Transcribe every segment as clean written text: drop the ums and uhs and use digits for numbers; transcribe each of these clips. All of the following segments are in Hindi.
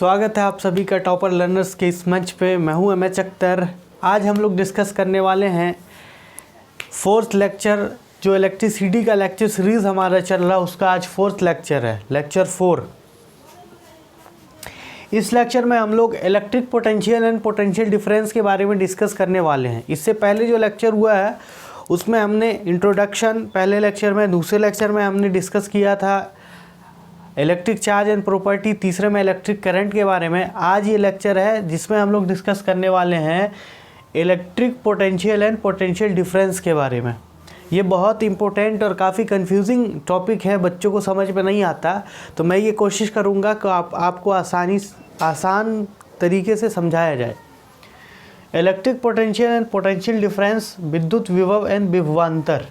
स्वागत है आप सभी का टॉपर लर्नर्स के इस मंच पे। मैं हूं एमएच अख्तर। आज हम लोग डिस्कस करने वाले हैं फोर्थ लेक्चर, जो इलेक्ट्रिसिटी का लेक्चर सीरीज़ हमारा चल रहा है उसका आज फोर्थ लेक्चर है, लेक्चर 4। इस लेक्चर में हम लोग electric potential and potential difference के बारे में डिस्कस करने वाले हैं। इससे पहले जो लेक्चर हुआ है उसमें हमने इंट्रोडक्शन पहले लेक्चर में, दूसरे लेक्चर में हमने डिस्कस किया था इलेक्ट्रिक चार्ज एंड प्रॉपर्टी, तीसरे में इलेक्ट्रिक करंट के बारे में। आज ये लेक्चर है जिसमें हम लोग डिस्कस करने वाले हैं electric potential and potential difference के बारे में। ये बहुत इंपॉर्टेंट और काफ़ी कंफ्यूजिंग टॉपिक है, बच्चों को समझ में नहीं आता, तो मैं ये कोशिश करूँगा कि आपको आसान तरीके से समझाया जाए। Electric potential and potential difference, विद्युत विभव एंड विभवांतर।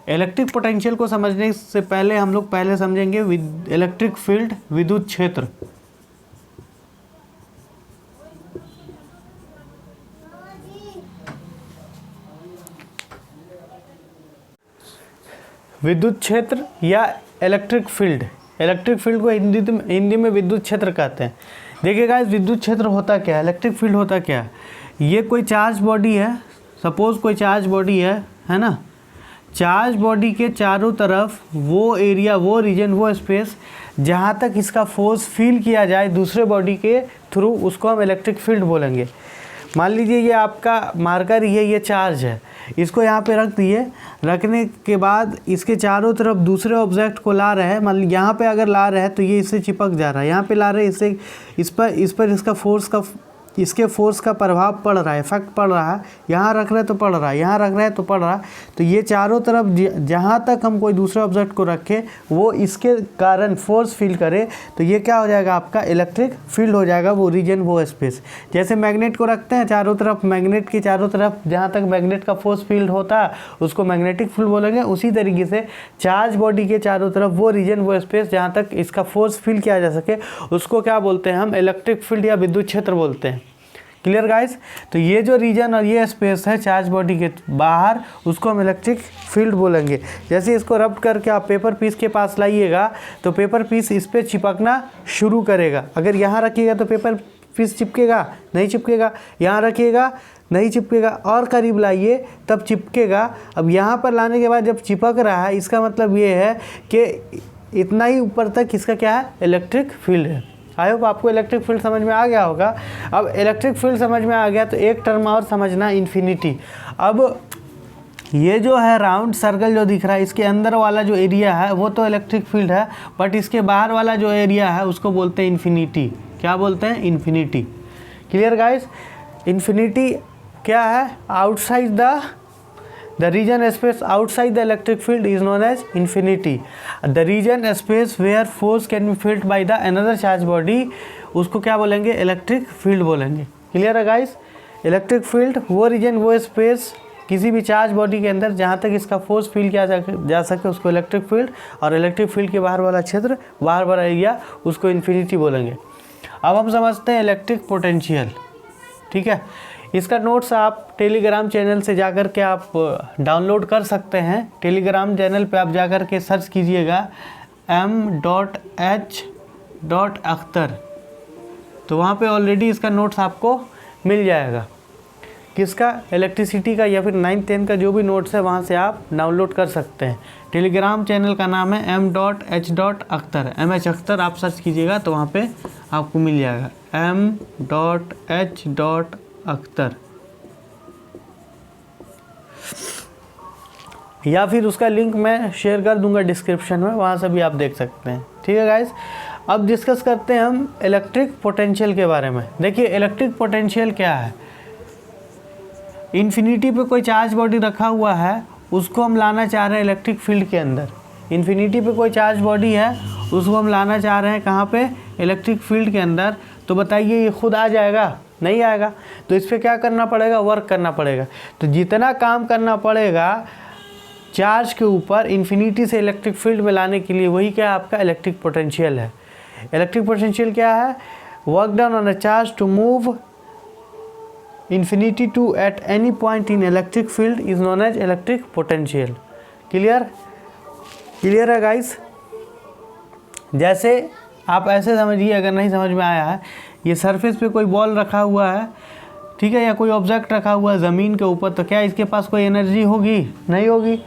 इलेक्ट्रिक पोटेंशियल को समझने से पहले हम लोग पहले समझेंगे इलेक्ट्रिक फील्ड, विद्युत क्षेत्र। विद्युत क्षेत्र या इलेक्ट्रिक फील्ड, इलेक्ट्रिक फील्ड को हिंदी में विद्युत क्षेत्र कहते हैं। देखिए गाइस, विद्युत क्षेत्र होता क्या है, इलेक्ट्रिक फील्ड होता क्या है। ये कोई चार्ज बॉडी है, सपोज कोई चार्ज बॉडी है ना। चार्ज बॉडी के चारों तरफ वो एरिया, वो रीजन, वो स्पेस जहाँ तक इसका फोर्स फील किया जाए दूसरे बॉडी के थ्रू, उसको हम इलेक्ट्रिक फील्ड बोलेंगे। मान लीजिए ये आपका मार्कर ही है, ये चार्ज है, इसको यहाँ पे रख दिए। रखने के बाद इसके चारों तरफ दूसरे ऑब्जेक्ट को ला रहे हैं। मान लीजिए यहाँ पे अगर ला रहे हैं तो ये इससे चिपक जा रहा है, यहाँ पे ला रहे हैं इससे, इस पर इसके फोर्स का प्रभाव पड़ रहा है, इफेक्ट पड़ रहा है। यहाँ रख रहे हैं तो पड़ रहा है, यहाँ रख रहे हैं तो पड़ रहा है। तो ये चारों तरफ जहाँ तक हम कोई दूसरे ऑब्जेक्ट को रखें वो इसके कारण फोर्स फील करे, तो ये क्या हो जाएगा, आपका इलेक्ट्रिक फील्ड हो जाएगा, वो रीजन, वो स्पेस। जैसे मैग्नेट को रखते हैं चारों तरफ, मैग्नेट के चारों तरफ जहाँ तक मैग्नेट का फोर्स फील्ड होता है उसको मैग्नेटिक फील्ड बोलेंगे। उसी तरीके से चार्ज बॉडी के चारों तरफ वो रीजन, वो स्पेस जहाँ तक इसका फोर्स फील किया जा सके उसको क्या बोलते हैं हम, इलेक्ट्रिक फील्ड या विद्युत क्षेत्र बोलते हैं। Clear guys. तो ये जो रीजन और ये स्पेस है चार्ज बॉडी के बाहर, उसको हम इलेक्ट्रिक फील्ड बोलेंगे। जैसे इसको रब करके आप पेपर पीस के पास लाइएगा तो पेपर पीस इस पर चिपकना शुरू करेगा। अगर यहाँ रखिएगा तो पेपर पीस चिपकेगा, नहीं चिपकेगा। यहाँ रखिएगा, नहीं चिपकेगा। और करीब लाइए तब चिपकेगा। अब यहाँ पर लाने के बाद जब चिपक रहा है, इसका मतलब ये है कि इतना ही ऊपर तक इसका क्या है, इलेक्ट्रिक फील्ड है। आई होप आपको इलेक्ट्रिक फील्ड समझ में आ गया होगा। अब इलेक्ट्रिक फील्ड समझ में आ गया तो एक टर्म और समझना, इन्फिनिटी। अब ये जो है राउंड सर्कल जो दिख रहा है, इसके अंदर वाला जो एरिया है वो तो इलेक्ट्रिक फील्ड है, बट इसके बाहर वाला जो एरिया है उसको बोलते हैं इन्फिनिटी। क्या बोलते हैं, इन्फिनिटी। Clear guys. इन्फिनिटी क्या है, outside the region space outside the electric field is known as infinity. The region space where force can be felt by the another charge body, उसको क्या बोलेंगे, इलेक्ट्रिक फील्ड बोलेंगे। क्लियर है गाइस। इलेक्ट्रिक फील्ड वो रीजन, वो स्पेस किसी भी चार्ज बॉडी के अंदर जहाँ तक इसका फोर्स फील किया जा सके उसको इलेक्ट्रिक फील्ड, और इलेक्ट्रिक फील्ड के बाहर वाला क्षेत्र, बाहर वाला एरिया, उसको इन्फिनिटी बोलेंगे। अब हम समझते हैं इलेक्ट्रिक पोटेंशियल। ठीक है, इसका नोट्स आप टेलीग्राम चैनल से जाकर के आप डाउनलोड कर सकते हैं। टेलीग्राम चैनल पे आप जाकर के सर्च कीजिएगा m.h.अख्तर, तो वहाँ पे ऑलरेडी इसका नोट्स आपको मिल जाएगा। किसका, इलेक्ट्रिसिटी का या फिर 9th 10th का जो भी नोट्स है वहाँ से आप डाउनलोड कर सकते हैं। टेलीग्राम चैनल का नाम है m.h.अख्तर, MH अख्तर आप सर्च कीजिएगा तो वहाँ पे आपको मिल जाएगा m.h.अख्तर, या फिर उसका लिंक मैं शेयर कर दूंगा डिस्क्रिप्शन में, वहाँ से भी आप देख सकते हैं। ठीक है गाइस। अब डिस्कस करते हैं हम इलेक्ट्रिक पोटेंशियल के बारे में। देखिए इलेक्ट्रिक पोटेंशियल क्या है, इन्फिनिटी पे कोई चार्ज बॉडी रखा हुआ है, उसको हम लाना चाह रहे हैं इलेक्ट्रिक फील्ड के अंदर। इन्फिनिटी पे कोई चार्ज बॉडी है, उसको हम लाना चाह रहे हैं कहाँ पे, इलेक्ट्रिक फील्ड के अंदर। तो बताइए ये खुद आ जाएगा, नहीं आएगा। तो इस पर क्या करना पड़ेगा, वर्क करना पड़ेगा। तो जितना काम करना पड़ेगा चार्ज के ऊपर इन्फिनिटी से इलेक्ट्रिक फील्ड में लाने के लिए, वही क्या आपका इलेक्ट्रिक पोटेंशियल है। इलेक्ट्रिक पोटेंशियल क्या है, work done on a charge to move infinity to at any point in electric field is known as electric potential. Clear है गाइस। जैसे आप ऐसे समझिए, अगर नहीं समझ में आया है, ये सरफेस पे कोई बॉल रखा हुआ है, ठीक है, या कोई ऑब्जेक्ट रखा हुआ है ज़मीन के ऊपर, तो क्या इसके पास कोई एनर्जी होगी? नहीं होगी।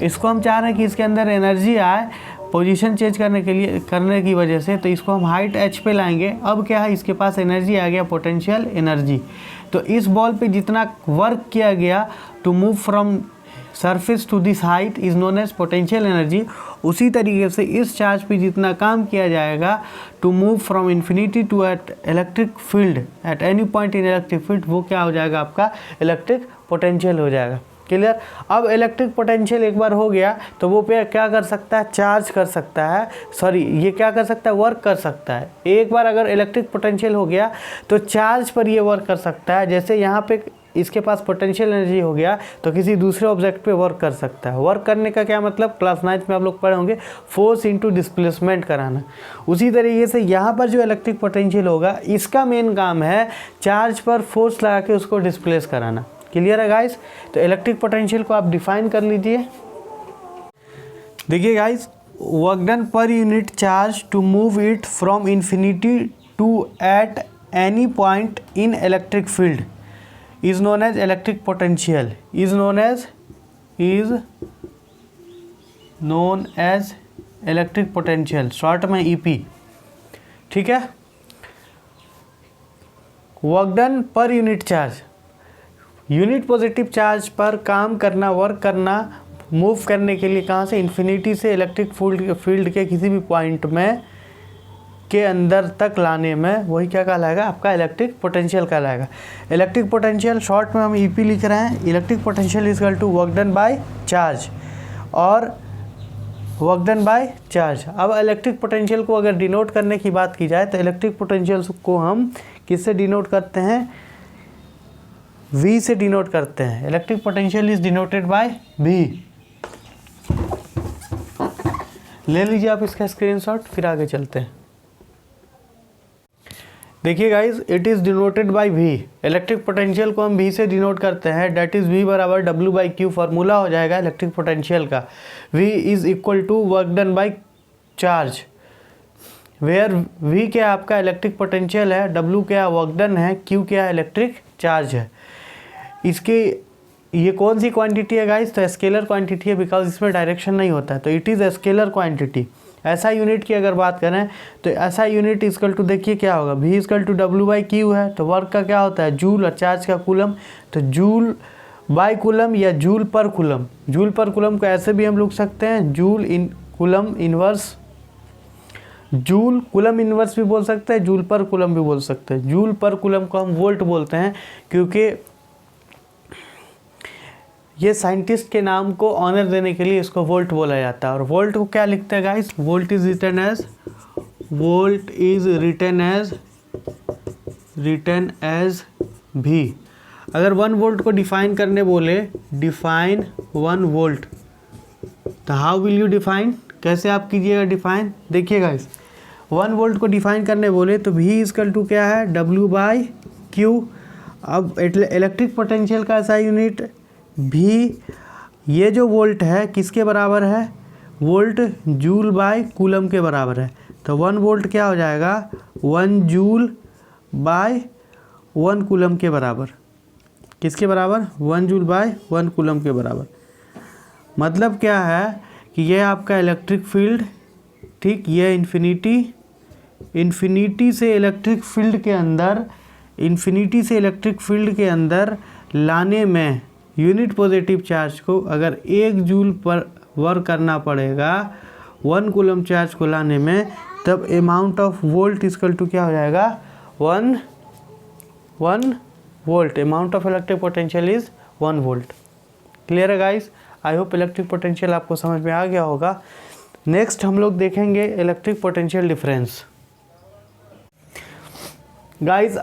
इसको हम चाह रहे हैं कि इसके अंदर एनर्जी आए पोजीशन चेंज करने की वजह से, तो इसको हम हाइट h पे लाएंगे। अब क्या है, इसके पास एनर्जी आ गया, पोटेंशियल एनर्जी। तो इस बॉल पे जितना वर्क किया गया to move from surface to this height is known as potential energy. उसी तरीके से इस चार्ज पे जितना काम किया जाएगा to move from infinity to at electric field at any point in electric field, वो क्या हो जाएगा, आपका इलेक्ट्रिक पोटेंशियल हो जाएगा। क्लियर। अब इलेक्ट्रिक पोटेंशियल एक बार हो गया तो वो पे क्या कर सकता है, चार्ज कर सकता है, सॉरी ये क्या कर सकता है, वर्क कर सकता है। एक बार अगर इलेक्ट्रिक पोटेंशियल हो गया तो चार्ज पर ये वर्क कर सकता है। जैसे यहाँ पे इसके पास पोटेंशियल एनर्जी हो गया तो किसी दूसरे ऑब्जेक्ट पे वर्क कर सकता है। वर्क करने का क्या मतलब, क्लास 9th में आप लोग पढ़े होंगे, फोर्स इनटू डिस्प्लेसमेंट कराना। उसी तरीके से यहाँ पर जो इलेक्ट्रिक पोटेंशियल होगा, इसका मेन काम है चार्ज पर फोर्स लगा के उसको डिस्प्लेस कराना। क्लियर है गाइस। तो इलेक्ट्रिक पोटेंशियल को आप डिफाइन कर लीजिए। देखिए guys, work done per unit charge to move it from infinity to at any point in electric field is known as electric potential, is known as electric potential, short में EP। ठीक है। Work done per unit charge, unit positive charge पर काम करना, वर्क करना, मूव करने के लिए कहाँ से, इन्फिनिटी से इलेक्ट्रिक फील्ड के किसी भी पॉइंट में के अंदर तक लाने में, वही क्या कहलाएगा, आपका इलेक्ट्रिक पोटेंशियल कहलाएगा। इलेक्ट्रिक पोटेंशियल शॉर्ट में हम EP लिख रहे हैं। Electric potential is equal to work done by charge, और वर्क डन बाय चार्ज। अब इलेक्ट्रिक पोटेंशियल को अगर डिनोट करने की बात की जाए तो इलेक्ट्रिक पोटेंशियल को हम किससे डिनोट करते हैं, V से डिनोट करते हैं। Electric potential is denoted by V। ले लीजिए आप इसका स्क्रीनशॉट, फिर आगे चलते हैं। देखिए guys, it is denoted by V। Electric potential को हम V से डिनोट करते हैं, डेट इज़ V बराबर W/Q। फार्मूला हो जाएगा इलेक्ट्रिक पोटेंशियल का, V is equal to work done by charge, where V क्या आपका इलेक्ट्रिक पोटेंशियल है, W क्या वर्क डन है, Q क्या इलेक्ट्रिक चार्ज है। इसके ये कौन सी क्वांटिटी है गाइज, तो स्केलर क्वांटिटी है, बिकॉज इसमें डायरेक्शन नहीं होता है, तो इट इज़ स्केलर क्वांटिटी। ऐसा यूनिट की अगर बात करें तो ऐसा यूनिट इक्वल टू, देखिए क्या होगा, V इक्वल टू W/Q है, तो वर्क का क्या होता है, जूल, और चार्ज का कूलम, तो जूल बाय कूलम या जूल पर कूलम। जूल पर कूलम को ऐसे भी हम लिख सकते हैं, जूल इन coulomb inverse, joule coulomb inverse भी बोल सकते हैं, जूल पर कूलम भी बोल सकते हैं। जूल पर कूलम को हम वोल्ट बोलते हैं, क्योंकि ये साइंटिस्ट के नाम को ऑनर देने के लिए इसको वोल्ट बोला जाता है। और वोल्ट को क्या लिखते हैं guys, volt is written as V। अगर 1 वोल्ट को डिफाइन करने बोले, डिफाइन 1 वोल्ट, तो हाउ विल यू डिफाइन, कैसे आप कीजिएगा डिफाइन। देखिए गाइस, 1 वोल्ट को डिफाइन करने बोले तो V इक्वल टू क्या है, W/Q। अब इलेक्ट्रिक पोटेंशियल का ऐसा यूनिट भी, ये जो वोल्ट है किसके बराबर है, वोल्ट जूल बाय कूलम के बराबर है। तो 1 वोल्ट क्या हो जाएगा, 1 जूल बाय 1 कूलम के बराबर। किसके बराबर, 1 जूल बाय 1 कूलम के बराबर। मतलब क्या है कि ये आपका इलेक्ट्रिक फील्ड, ठीक, ये इन्फिनिटी से इलेक्ट्रिक फील्ड के अंदर लाने में यूनिट पॉजिटिव चार्ज को अगर 1 जूल पर वर्क करना पड़ेगा 1 कूलम चार्ज को लाने में, तब amount of volt equal to क्या हो जाएगा, 1 volt. Amount of electric potential is 1 volt. Clear है guys. I hope electric potential आपको समझ में आ गया होगा। नेक्स्ट हम लोग देखेंगे इलेक्ट्रिक पोटेंशियल डिफरेंस। गाइस